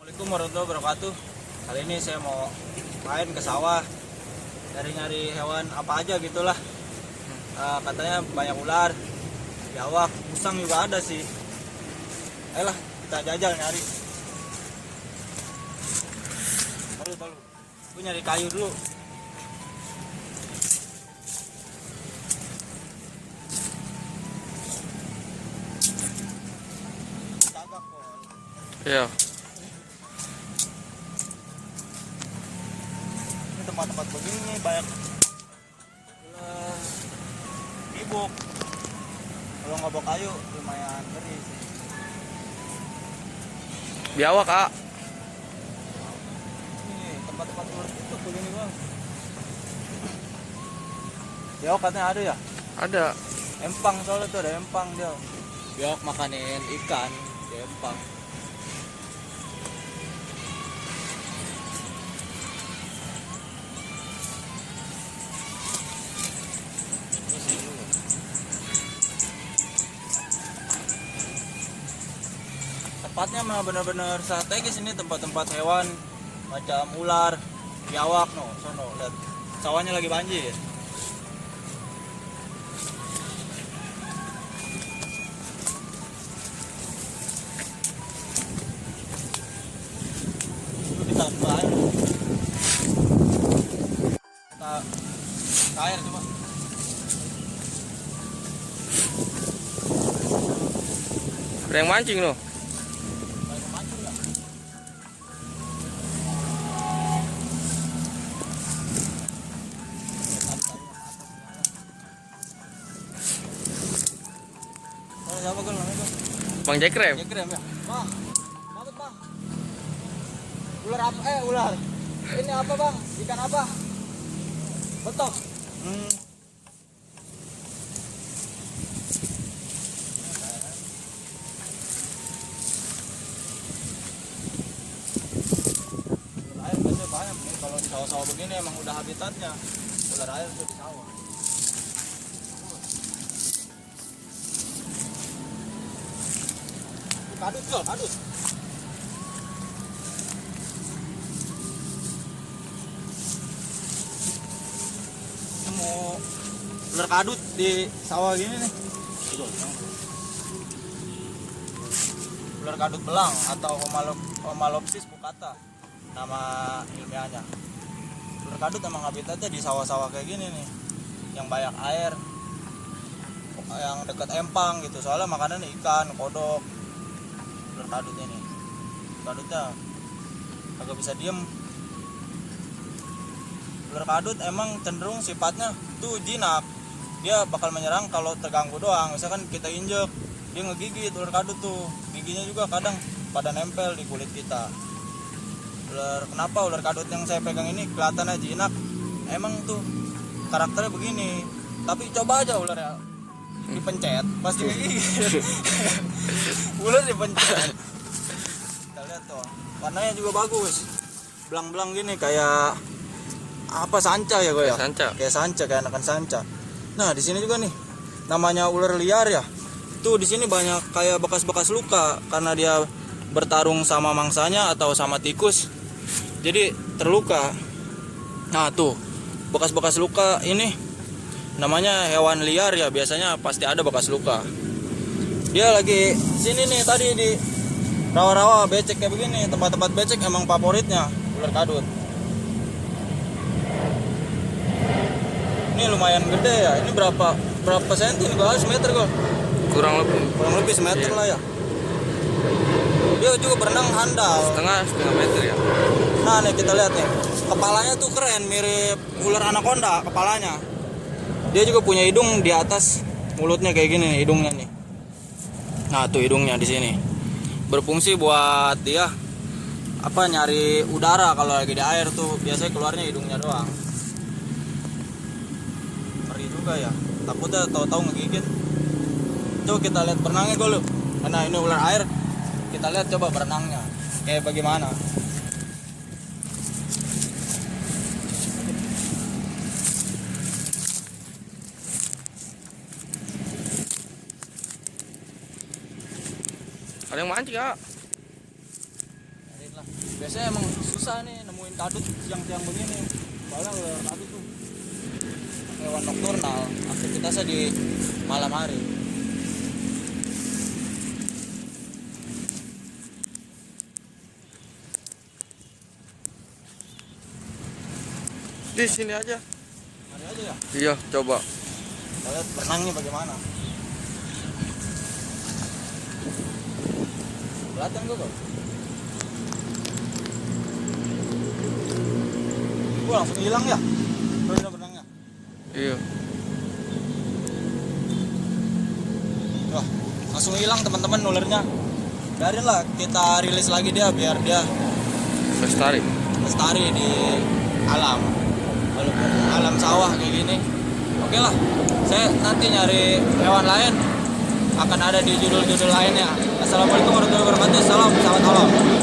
Assalamualaikum warahmatullahi wabarakatuh. Kali ini saya mau main ke sawah, nyari hewan apa aja gitulah. Katanya banyak ular, biawak, musang juga ada sih. Ayolah kita jajal nyari. Tahu. Gue nyari kayu dulu. Tagak kok. Iya. Ini tempat-tempat begini banyak ular, ibuk. Kalau nggak bawa kayu lumayan ngeri sih. Biawak, Kak. Ini tempat-tempat ular itu begini bang. Biawak katanya ada ya? Ada. Empang soalnya tuh ada empang dia. Biawak makanin ikan di empang. Tempatnya mah benar-benar strategis ini, tempat-tempat hewan macam ular, biawak no, sono lihat sawahnya lagi banjir. Itu ditambah air. Kita air coba. Ada yang mancing loh. Banyak mancing nggak? Siapa gue namanya bang? Bang Jekrem. Jekrem ya? Bang, dapat bang. Ular apa? Ular. Ini apa bang? Ikan apa? Betok. Ular air biasanya banyak nih. Kalau di sawah-sawah begini emang udah habitatnya. Ular air tuh di sawah. Kadut Jol, kadut. Nemu ular kadut di sawah gini nih. Ular kadut belang atau Homalopsis pukata nama ilmiahnya. Ular kadut emang habitatnya di sawah-sawah kayak gini nih, yang banyak air, yang dekat empang gitu. Soalnya makanannya ikan, kodok. Ular kadut ini, kadutnya agak bisa diem. Ular kadut emang cenderung sifatnya tuh jinak, dia bakal menyerang kalau terganggu doang. Misalkan kita injek, dia ngegigit. Ular kadut tuh giginya juga kadang pada nempel di kulit kita. Kenapa ular kadut yang saya pegang ini kelihatannya jinak, emang tuh karakternya begini. Tapi coba aja ular ya dipencet pasti ngegigit. Ular dipencet. Kita lihat tuh, warnanya juga bagus, belang-belang gini kayak apa, sanca ya gue ya? Sanca. Kayak sanca, kayak anakan sanca. Nah di sini juga nih, namanya ular liar ya. Tuh di sini banyak kayak bekas-bekas luka karena dia bertarung sama mangsanya atau sama tikus. Jadi terluka. Nah tuh bekas-bekas luka ini namanya hewan liar ya, biasanya pasti ada bekas luka. Dia lagi sini nih tadi di rawa-rawa becek kayak begini, tempat-tempat becek emang favoritnya ular kadut. Ini lumayan gede ya. Ini berapa senti nih guys? Meter gue. Kurang Kurang lebih semeter lah ya. Dia juga berenang handal. setengah meter ya. Nah nih kita lihat nih, kepalanya tuh keren, mirip ular anaconda kepalanya. Dia juga punya hidung di atas mulutnya kayak gini nih, hidungnya nih. Nah tuh hidungnya di sini berfungsi buat dia apa, nyari udara. Kalau lagi di air tuh biasanya keluarnya hidungnya doang. Ngeri juga ya, takutnya tahu-tahu ngegigit. Coba kita lihat berenangnya dulu. Karena ini ular air, kita lihat coba berenangnya kayak bagaimana. Ada yang mancing, Kak. Ini lah. Biasanya emang susah nih nemuin kadut siang-siang begini. Soalnya ular kadut tuh hewan nokturnal, aktivitasnya di malam hari. Di sini aja. Hari aja ya. Iya, coba. Kita lihat berenangnya bagaimana. Kelihatan gua kok. Gua langsung hilang ya. Udah berenangnya. Iya. Wah, langsung hilang teman-teman ularnya. Biarin lah kita rilis lagi dia biar dia Lestari. lestari di alam. Walaupun alam sawah kayak gini. Oke lah, saya nanti nyari hewan lain akan ada di judul-judul lainnya. Assalamualaikum warahmatullahi wabarakatuh. Salam, selamat malam.